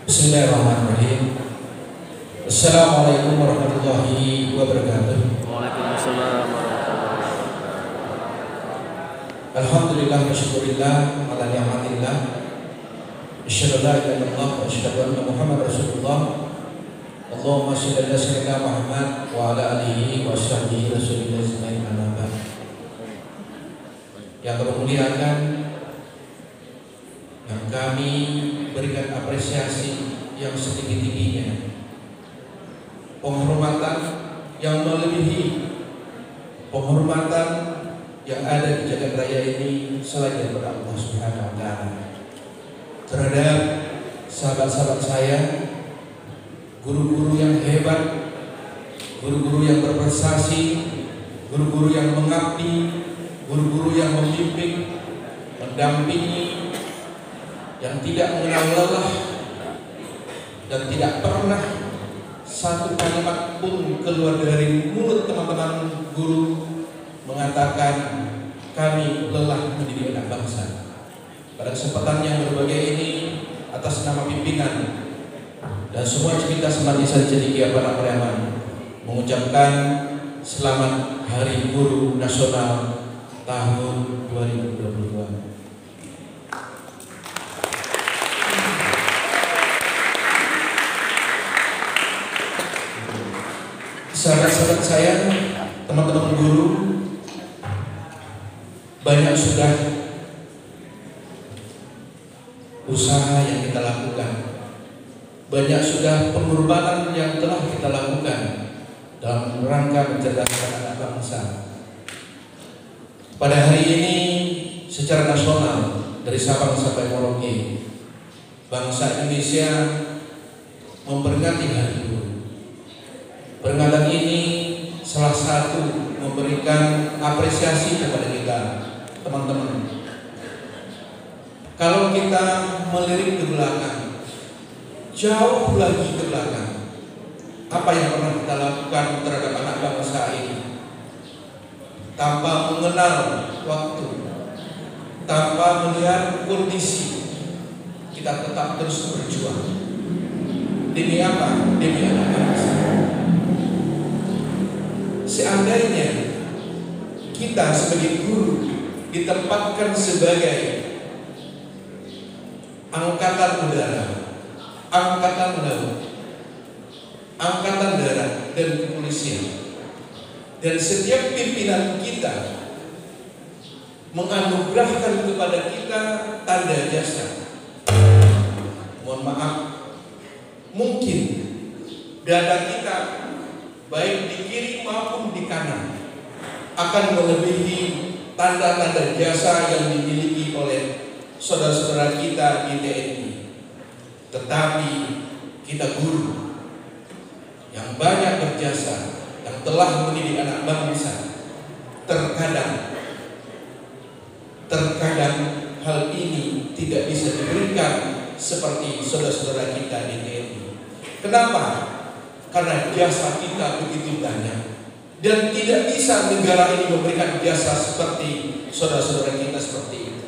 Bismillahirrahmanirrahim. Assalamualaikum warahmatullahi wabarakatuh. Waalaikumsalam. Alhamdulillah wa syukurillah ala ni'matillah. Asyhadu an la ilaha illallah wa asyhadu anna Muhammadar Rasulullah. Allahumma shalli ala sayyidina Muhammad wa ala alihi wa sahbihi rasulillah ajmain, amma ba'd. Yang bermuliakan, yang kami berikan apresiasi yang setinggi-tingginya, penghormatan yang melebihi penghormatan yang ada di jagat raya ini selain daripada Allah Subhanahu wa taala, terhadap sahabat-sahabat saya, guru-guru yang hebat, guru-guru yang berprestasi, guru-guru yang mengabdi, guru-guru yang membimbing, mendampingi, yang tidak mengenal lelah dan tidak pernah satu kalimat pun keluar dari mulut teman-teman guru mengatakan kami lelah mendidik anak bangsa. Pada kesempatan yang berbahagia ini, atas nama pimpinan dan semua cerita semati sedikit para preman, mengucapkan selamat Hari Guru Nasional tahun 2022. Sahabat-sahabat saya, teman-teman guru, banyak sudah usaha yang kita lakukan, banyak sudah pengorbanan yang telah kita lakukan dalam rangka mencerdaskan anak bangsa. Pada hari ini secara nasional, dari Sabang sampai Merauke, bangsa Indonesia memperingati Hari Guru. Peringatan ini salah satu memberikan apresiasi kepada kita, teman-teman. Kalau kita melirik ke belakang, jauh lagi ke belakang, apa yang pernah kita lakukan terhadap anak bangsa ini, tanpa mengenal waktu, tanpa melihat kondisi, kita tetap terus berjuang. Demi apa? Demi anak bangsa. Seandainya kita sebagai guru ditempatkan sebagai angkatan udara, angkatan laut, angkatan darat, dan kepolisian, dan setiap pimpinan kita menganugerahkan kepada kita tanda jasa, mohon maaf, mungkin dada kita baik di kiri maupun di kanan akan melebihi tanda-tanda jasa yang dimiliki oleh saudara-saudara kita di TNI. Tetapi kita guru yang banyak berjasa, yang telah mendidik anak bangsa, terkadang hal ini tidak bisa diberikan seperti saudara-saudara kita di TNI. Kenapa? Karena jasa kita begitu banyak dan tidak bisa negara ini memberikan jasa seperti saudara-saudara kita seperti itu.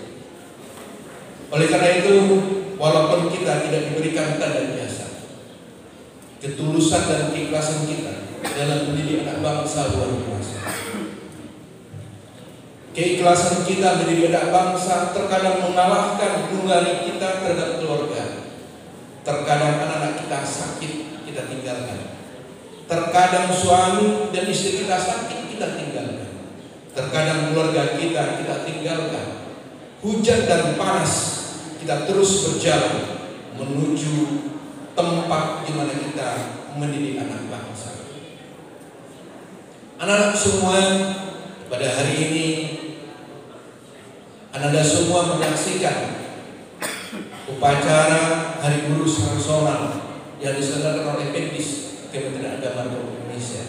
Oleh karena itu, walaupun kita tidak diberikan tanda jasa, ketulusan dan keikhlasan kita dalam mendidik anak bangsa luar biasa. Keikhlasan kita mendidik anak bangsa terkadang mengalahkan nurani kita terhadap keluarga. Terkadang anak-anak kita sakit, kita tinggalkan. Terkadang suami dan istri kita sakit, kita tinggalkan. Terkadang keluarga kita tinggalkan. Hujan dan panas, kita terus berjalan menuju tempat di mana kita mendidik anak bangsa. Anak-anak semua, pada hari ini Anda semua menyaksikan upacara Hari Guru Nasional yang diselenggarakan oleh Pekdis Kementerian Agama Republik Indonesia.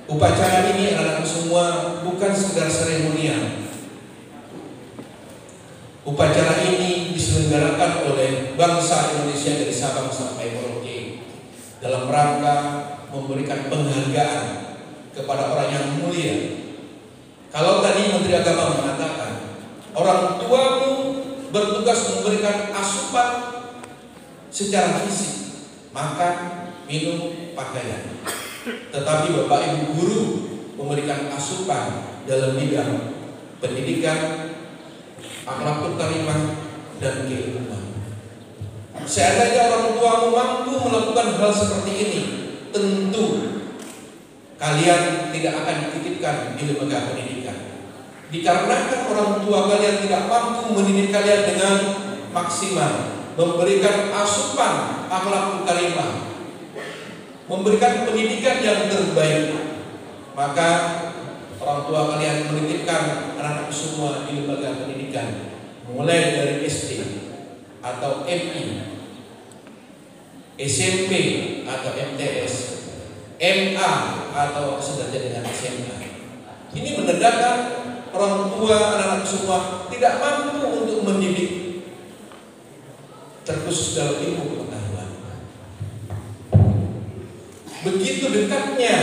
Upacara ini anak-anak semua bukan sekedar seremonial. Upacara ini diselenggarakan oleh bangsa Indonesia dari Sabang sampai Merauke dalam rangka memberikan penghargaan kepada orang yang mulia. Kalau tadi Menteri Agama mengatakan orang tuamu bertugas memberikan asupan secara fisik, makan, minum, pakaian. Tetapi Bapak Ibu guru memberikan asupan dalam bidang pendidikan, akhlakul karimah, dan keilmuan. Seandainya orang tua mampu melakukan hal seperti ini, tentu kalian tidak akan dititipkan di lembaga pendidikan. Dikarenakan orang tua kalian tidak mampu mendidik kalian dengan maksimal, memberikan asupan akhlakul karimah, memberikan pendidikan yang terbaik, maka orang tua kalian menitipkan anak-anak semua di lembaga pendidikan, mulai dari SD atau MI, SMP atau MTS, MA atau sederajat dengan SMA. Ini menandakan orang tua anak-anak semua tidak mampu untuk mendidik, terkhusus dalam ilmu pengetahuan. Begitu dekatnya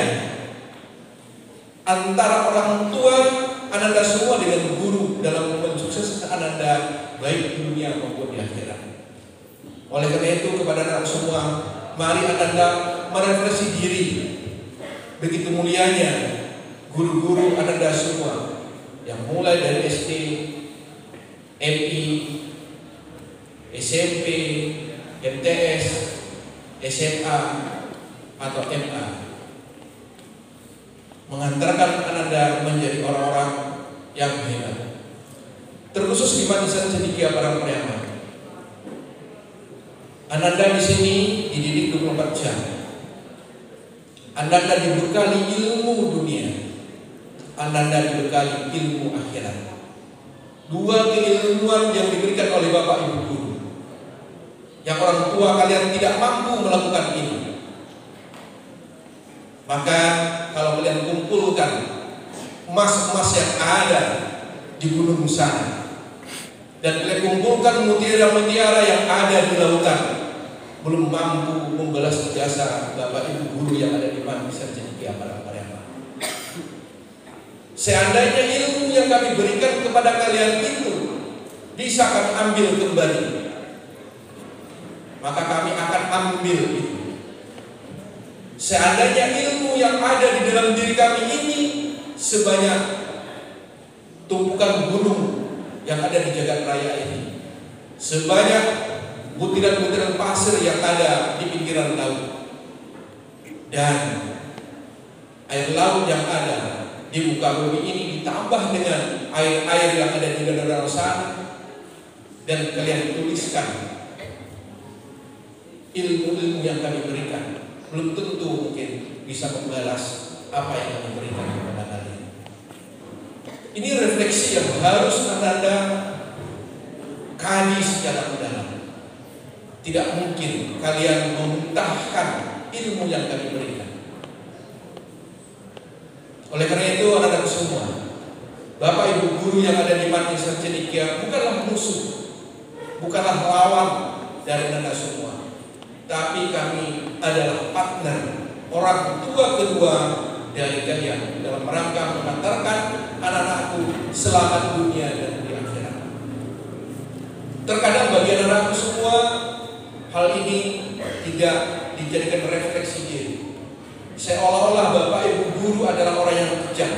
antara orang tua Ananda semua dengan guru dalam mensukseskan Ananda baik di dunia maupun di akhirat. Oleh karena itu kepada anak semua, mari Ananda merefleksi diri. Begitu mulianya guru-guru Ananda semua yang mulai dari SD, MI, SMP, MTS, SMA atau MA, mengantarkan Ananda menjadi orang-orang yang hebat. Terkhusus di Madrasah Cendekia Parangtriama, Ananda di sini dididik 24 jam. Ananda dibekali ilmu dunia, Ananda dibekali ilmu akhirat. Dua keilmuan yang diberikan oleh Bapak Ibu guru, yang orang tua kalian tidak mampu melakukan ini. Maka kalau kalian kumpulkan emas-emas yang ada di gunung sana, dan kalian kumpulkan mutiara-mutiara yang ada di lautan, belum mampu membalas jasa Bapak Ibu guru yang ada di Madrasah Cendekia Parangtriama. Seandainya ilmu yang kami berikan kepada kalian itu bisa kami ambil kembali, maka kami akan ambil itu. Seandainya ilmu yang ada di dalam diri kami ini sebanyak tumpukan gunung yang ada di jagat raya ini, sebanyak butiran-butiran pasir yang ada di pinggiran laut, dan air laut yang ada di muka bumi ini ditambah dengan air-air yang ada di daerah sana, dan kalian tuliskan ilmu-ilmu yang kami berikan, belum tentu mungkin bisa membalas apa yang kami berikan kepada kalian. Ini refleksi yang harus Anda kaji secara mendalam. Tidak mungkin kalian memuntahkan ilmu yang kami berikan. Oleh karena itu anak-anak semua, Bapak Ibu guru yang ada di Madrasah Cendekia bukanlah musuh, bukanlah lawan dari anak semua, tapi kami adalah partner, orang tua kedua dari kalian dalam rangka mengantarkan anak-anakku selamat dunia dan di akhirat. Terkadang bagi anak-anakku semua, hal ini tidak dijadikan refleksi diri. Seolah-olah Bapak Ibu guru adalah orang yang kejam,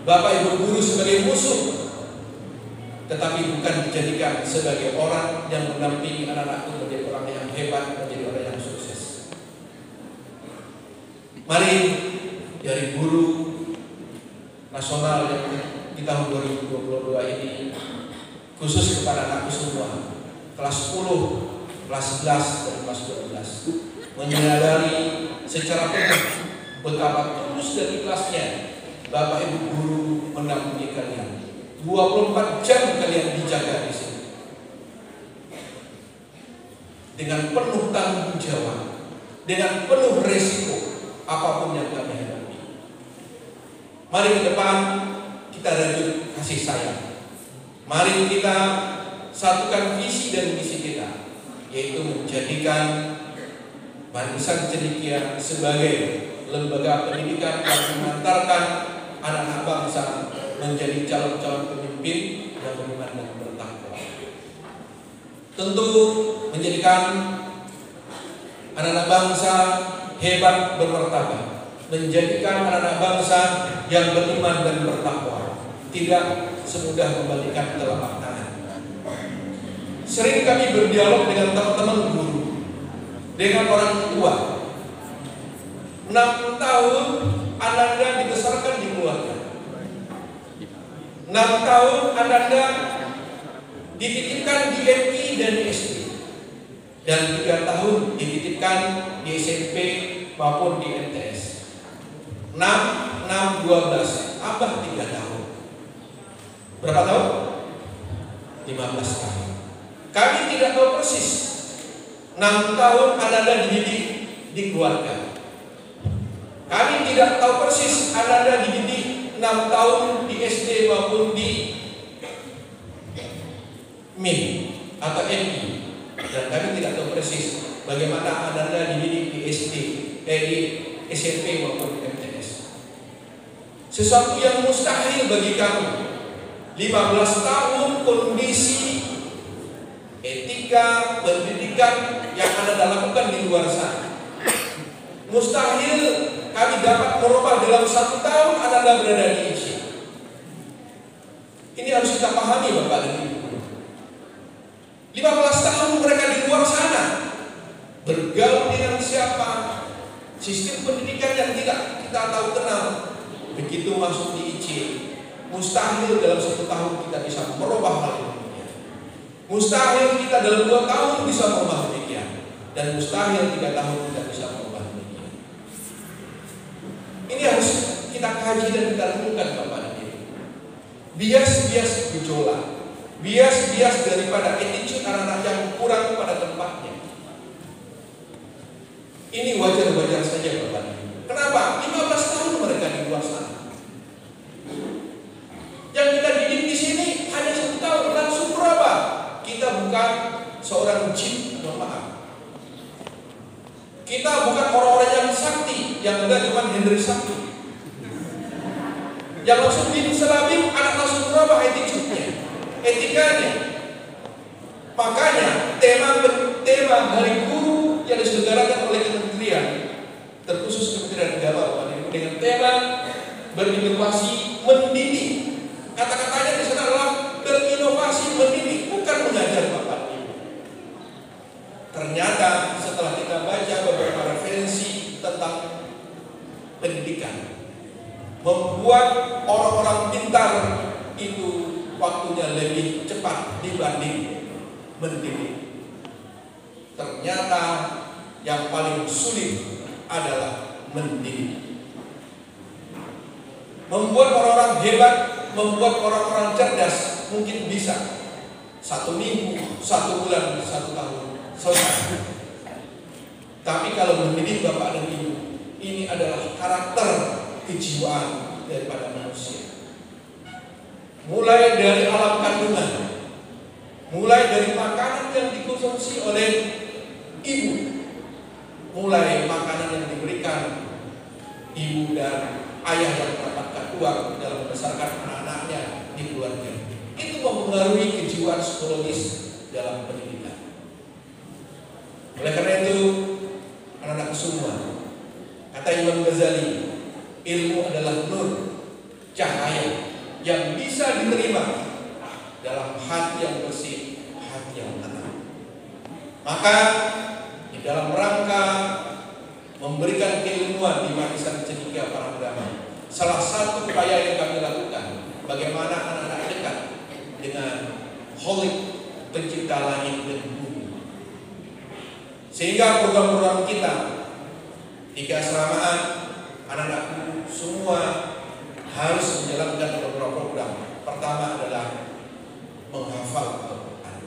Bapak Ibu guru sebagai musuh, tetapi bukan dijadikan sebagai orang yang mendampingi anak-anakku menjadi orang yang hebat, menjadi orang yang sukses. Mari dari guru nasional yang di tahun 2022 ini, khusus kepada anakku semua, kelas 10, kelas 11, dan kelas 12, menyadari secara penuh betapa tulus dan ikhlasnya Bapak Ibu guru mendampingi kalian. 24 jam kalian dijaga di sini dengan penuh tanggung jawab, dengan penuh resiko apapun yang kami hadapi. Mari ke depan kita rajut kasih sayang. Mari kita satukan visi dan misi kita, yaitu menjadikan Madrasah Cendekia sebagai lembaga pendidikan yang mengantarkan anak-anak bangsa menjadi calon-calon pemimpin yang beriman dan bertakwa. tentu menjadikan anak-anak bangsa hebat bermartabat, menjadikan anak-anak bangsa yang beriman dan bertakwa, tidak semudah membalikan telapak tangan. Sering kami berdialog dengan teman-teman guru, dengan orang tua. 6 tahun Ananda dibesarkan di keluarga. 6 tahun Ananda dititipkan di MI dan di SD, dan 3 tahun dititipkan di SMP maupun di MTS. 6, 12, Abah 3 tahun. Berapa tahun? 15 tahun. Kami tidak tahu persis 6 tahun Ananda dididik di keluarga. Kami tidak tahu persis Ananda dididik 6 tahun di SD maupun di MIN atau MI, dan kami tidak tahu persis bagaimana Ananda dididik di di SMP maupun di MTS. Sesuatu yang mustahil bagi kami. 15 tahun kondisi etika pendidikan yang Anda lakukan di luar sana, mustahil kami dapat merubah dalam 1 tahun Anda berada di IC. Ini harus kita pahami Bapak dan Ibu. 15 tahun mereka di luar sana bergaul dengan siapa, sistem pendidikan yang tidak kita tahu kenal. Begitu masuk di IC, mustahil dalam 1 tahun kita bisa merubah hal ini. Mustahil kita dalam 2 tahun bisa merubah demikian, dan mustahil 3 tahun kita bisa merubah demikian. Ini harus kita kaji dan kita renungkan Bapak dan Ibu. Bias-bias gejolak, bias-bias daripada attitude anak-anak yang kurang pada tempatnya. Ini wajar-wajar saja Bapak dan Ibu. Kenapa? 15 tahun mereka di luar sana. Yang kita didik di sini hanya 1 tahun, langsung berapa? Kita bukan seorang jin, mohon maaf. Kita bukan orang-orang yang sakti, yang ada cuma Henry Sakti. Yang langsung bin selabim, anak langsung berubah attitude-nya, etikanya. Makanya tema Hari Guru yang diselenggarakan oleh kementerian, terkhusus Kementerian Agama, dengan tema berinovasi mendidik. Kata-katanya di sana adalah berinovasi mendidik, bukan mengajar Bapak Ibu. Ternyata setelah kita baca beberapa referensi tentang pendidikan, membuat orang-orang pintar itu waktunya lebih cepat dibanding mendidik. Ternyata yang paling sulit adalah mendidik. Membuat orang-orang hebat, membuat orang-orang cerdas mungkin bisa 1 minggu, 1 bulan, 1 tahun selesai. Tapi kalau mendidik Bapak dan Ibu, ini adalah karakter kejiwaan daripada manusia. Mulai dari alam kandungan, mulai dari makanan yang dikonsumsi oleh ibu, mulai makanan yang diberikan ibu dan ayah yang mendapatkan uang dalam membesarkan anak-anaknya di keluarga, itu mempengaruhi kejiwaan psikologis dalam pendidikan. Oleh karena itu, anak-anak semua, kata Imam Ghazali, ilmu adalah nur, cahaya yang bisa diterima dalam hati yang bersih, hati yang tenang. Maka di dalam rangka memberikan keilmuan di Marisan Cendekia Parahgrama, salah satu upaya yang kami lakukan, bagaimana anak-anak dekat dengan Holik Pencipta langit dan bumi. Sehingga program-program kita di keasramaan, anak-anakku semua harus menjalankan beberapa program. Pertama adalah menghafal Al-Quran.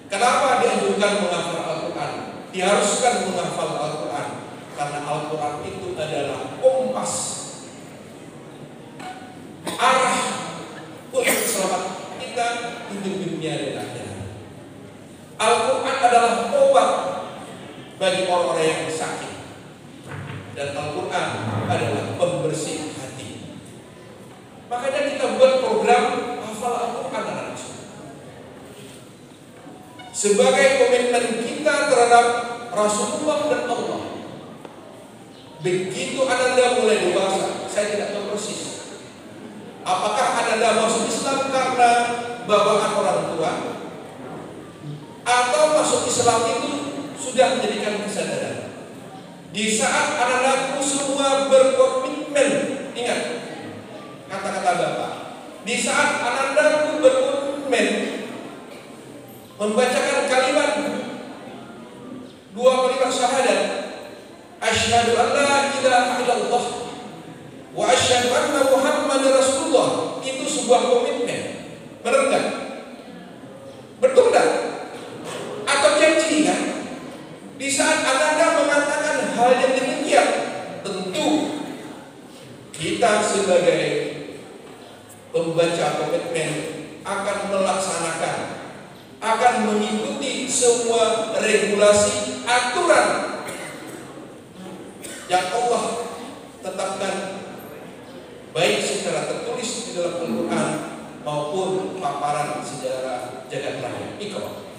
Kenapa dianjurkan menghafal Al-Quran? Diharuskan menghafal Al-Quran karena Al-Quran itu adalah kompas arah untuk keselamatan kita hidup dunia dan akhirat. Al-Quran adalah obat bagi orang-orang yang sakit, dan Al-Quran adalah pembersih hati. Makanya kita buat program hafal Al-Quran anak-anak. sebagai komitmen kita terhadap Rasulullah dan Allah. Begitu Ananda mulai dewasa, saya tidak tahu persis apakah Ananda masuk Islam karena bawaan orang tua, atau masuk Islam itu sudah menjadikan kesadaran. Di saat anak-anakku semua berkomitmen, ingat kata-kata Bapak, di saat anak-anakku berkomitmen membacakan kalimat dua kalimat syahadat, asyhadu an la ilaha illallah wa asyhadu anna Muhammadar Rasulullah, itu sebuah komitmen. Benar enggak? Betul enggak? Atau janji kan? Di saat Anda mengatakan hal yang demikian, tentu kita sebagai pembaca komitmen akan melaksanakan, akan mengikuti semua regulasi aturan yang Allah tetapkan, baik secara tertulis di dalam Al-Quran maupun paparan sejarah jagat raya. Iqra.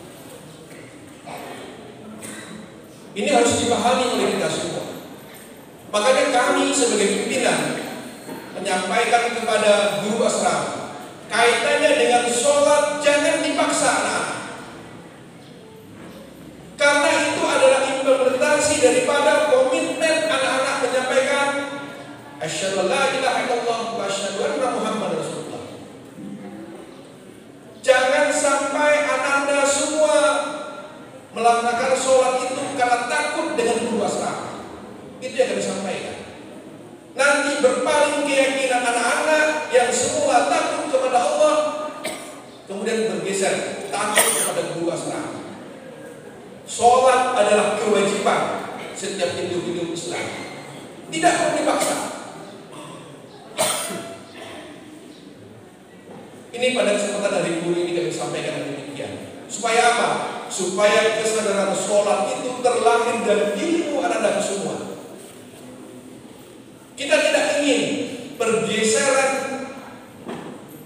Ini harus dipahami oleh kita semua. Makanya kami sebagai pimpinan menyampaikan kepada guru asrama, kaitannya dengan sholat jangan dipaksa anak-anak, karena itu adalah implementasi daripada komitmen anak-anak menyampaikan asyhadu an la ilaha illallah wa asyhadu anna Muhammadar Rasulullah. Jangan sampai Ananda semua melaksanakan sholat itu karena takut dengan guru asrama. Itu yang kami sampaikan. Nanti berpaling keyakinan anak-anak yang semula takut kepada Allah, kemudian bergeser takut kepada guru asrama. Sholat adalah kewajiban setiap individu Islam, tidak perlu dipaksa. Ini pada kesempatan hari guru ini kami sampaikan demikian. Supaya apa? Supaya kesadaran sholat itu terlahir dari dirimu anak-anak semua. Kita tidak ingin pergeseran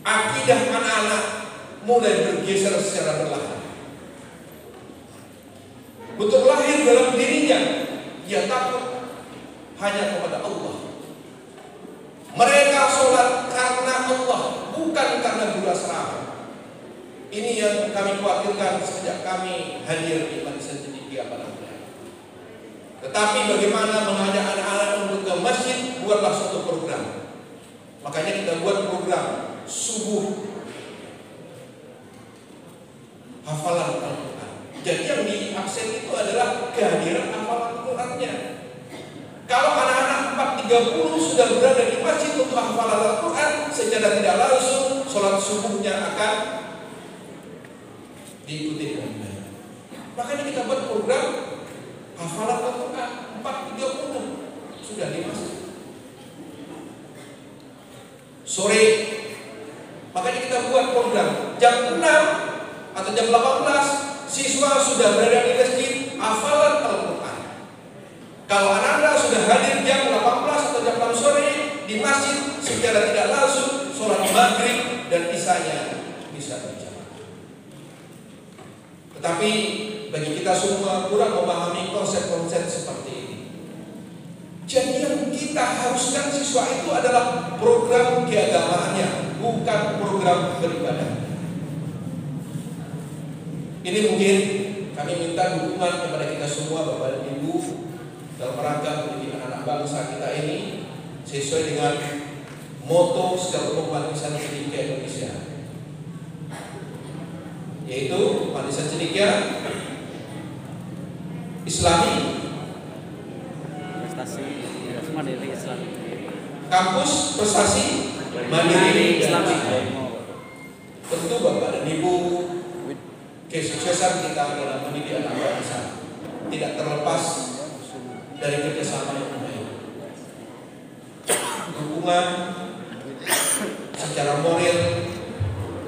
akidah anak-anak mulai bergeser secara perlahan. Betul lahir dalam dirinya, dia takut hanya kepada Allah. Mereka sholat karena Allah, bukan karena guru asrama. Ini yang kami khawatirkan sejak kami hadir di Madrasah Cendekia pada bulan. Tetapi bagaimana mengajak anak-anak untuk ke masjid, buatlah suatu program. Makanya kita buat program subuh hafalan Al-Quran. Jadi yang diaksen itu adalah kehadiran hafalan Al-Qurannya. Kalau anak-anak 4.30 sudah berada di masjid untuk hafalan Al-Quran, secara tidak langsung sholat subuhnya akan diikuti dengan baik. Makanya kita buat program hafalan Al-Quran 4.30 sudah di masjid. Sore, makanya kita buat program jam 6 atau jam 18 siswa sudah berada di masjid hafalan Al-Quran. Kalau anak-anak sudah hadir jam 18 atau jam 6 sore di masjid, secara tidak langsung sholat maghrib dan isya-nya bisa berjalan. Tetapi bagi kita semua kurang memahami konsep-konsep seperti ini. Jadi yang kita haruskan siswa itu adalah program keagamaannya, bukan program beribadah. Ini mungkin kami minta dukungan kepada kita semua Bapak dan Ibu dalam rangka mendidik anak bangsa kita ini sesuai dengan moto secara umum Madrasah Cendekia Indonesia, yaitu Madrasah Cendekia Islami, prestasi mandiri Islami, kampus prestasi mandiri Islami. Tentu Bapak dan Ibu, kesuksesan kita dalam mendidik anak bangsa tidak terlepas dari kerjasama yang baik, dukungan secara moral,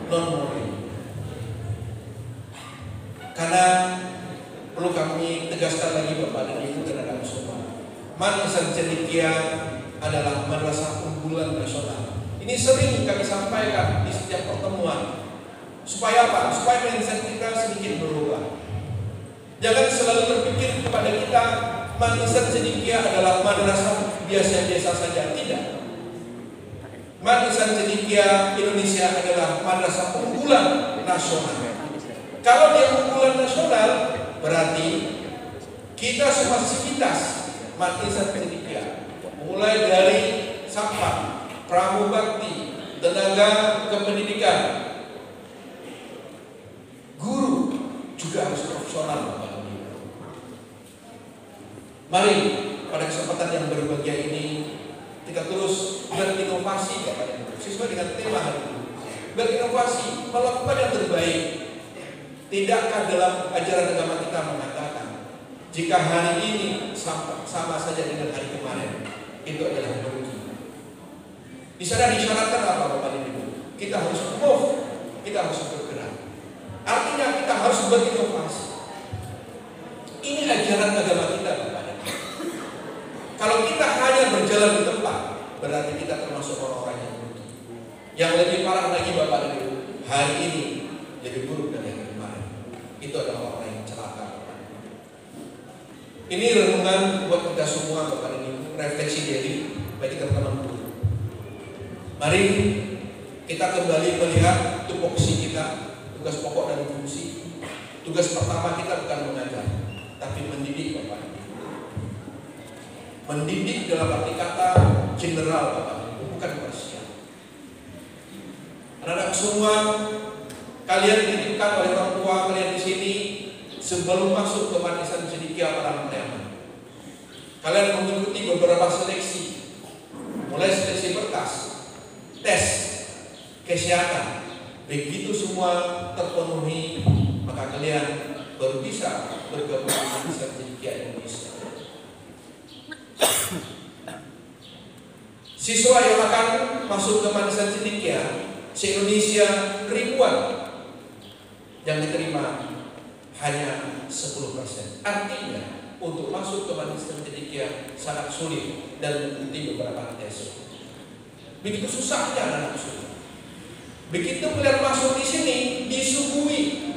non moral. Karena perlu kami tegaskan lagi Bapak dan Ibu terhadap semua, Madrasah Cendekia adalah madrasah unggulan nasional. Ini sering kami sampaikan di setiap pertemuan. Supaya apa? Supaya mindset kita sedikit berubah. Jangan selalu berpikir kepada kita Madrasah Cendekia adalah madrasah biasa-biasa saja. Tidak. Madrasah Cendekia Indonesia adalah madrasah unggulan nasional. Kalau dia unggulan nasional, berarti kita semua sivitas Madrasah Cendekia, mulai dari Sapam, Pramubakti, tenaga kependidikan, guru juga harus profesional, Bapak Ibu. Mari pada kesempatan yang berbahagia ini kita terus berinovasi, Bapak Ibu, sesuai dengan tema hari ini. Berinovasi, melakukan yang terbaik. Tidakkah dalam ajaran agama kita mengatakan jika hari ini sama saja dengan hari kemarin, itu adalah merugi. Di sana disyaratkan apa, Bapak Ibu? Kita harus move, kita harus bergerak. Artinya kita harus berinovasi. Ini ajaran agama kita, Bapak Ibu. Kalau kita hanya berjalan di tempat, berarti kita termasuk orang-orang yang merugi. Yang lebih parah lagi, Bapak Ibu, hari ini lebih buruk dari yang kemarin. Itu adalah orang yang celaka, Bapak Ibu. Ini renungan buat kita semua, Bapak Ibu, refleksi diri bagi teman-teman guru. Mari kita kembali melihat tupoksi kita, tugas pokok dan fungsi. Tugas pertama kita bukan mengajar, tapi mendidik, Bapak Ibu. Mendidik dalam arti kata general, Bapak Ibu, bukan parsial. Anak-anak semua, kalian dititipkan oleh orang tua kalian di sini sebelum masuk ke Madrasah Cendekia Parahyangan. Kalian mengikuti beberapa seleksi, mulai seleksi berkas, tes kesehatan. Begitu semua terpenuhi, maka kalian baru bisa bergabung dengan Madrasah Cendekia Indonesia. Siswa yang akan masuk ke Madrasah Cendekia se-Indonesia ribuan, yang diterima hanya 10%. Artinya untuk masuk ke Madrasah Cendekia sangat sulit dan mengikuti beberapa tes. Begitu susahnya anak-anak semua. Begitu kalian masuk di sini, disuguhi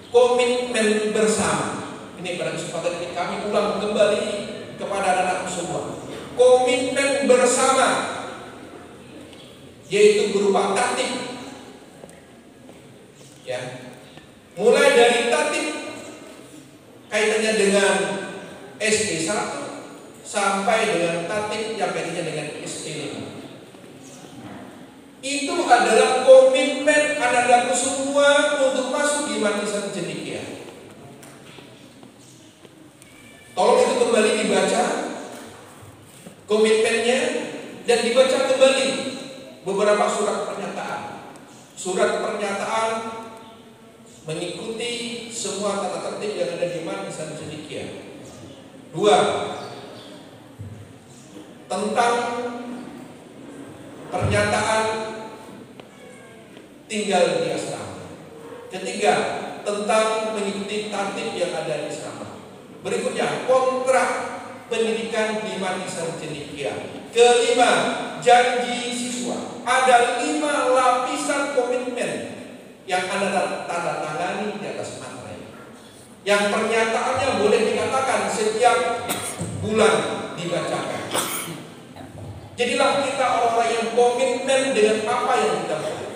komitmen bersama. Ini pada kesempatan ini kami ulang kembali kepada anak-anak semua. Komitmen bersama, yaitu berupa tatib. Ya, mulai dari tatib kaitannya dengan SP1 sampai dengan tatib yang kaitannya dengan SP5. Itu adalah komitmen anak-anakku semua untuk masuk di Madrasah Cendekia. Tolong itu kembali dibaca komitmennya dan dibaca kembali beberapa surat pernyataan. Surat pernyataan mengikuti semua tata tertib yang ada di Madrasah Cendekia. 2. Tentang pernyataan tinggal di asrama. 3. Tentang mengikuti tatib yang ada di asrama. Berikutnya, kontrak pendidikan di Madrasah Cendekia. 5. Janji siswa. Ada 5 lapisan komitmen yang Anda tanda tangani di atas materai. Yang pernyataannya boleh dikatakan setiap bulan dibacakan. Jadilah kita orang-orang yang komitmen dengan apa yang kita buat.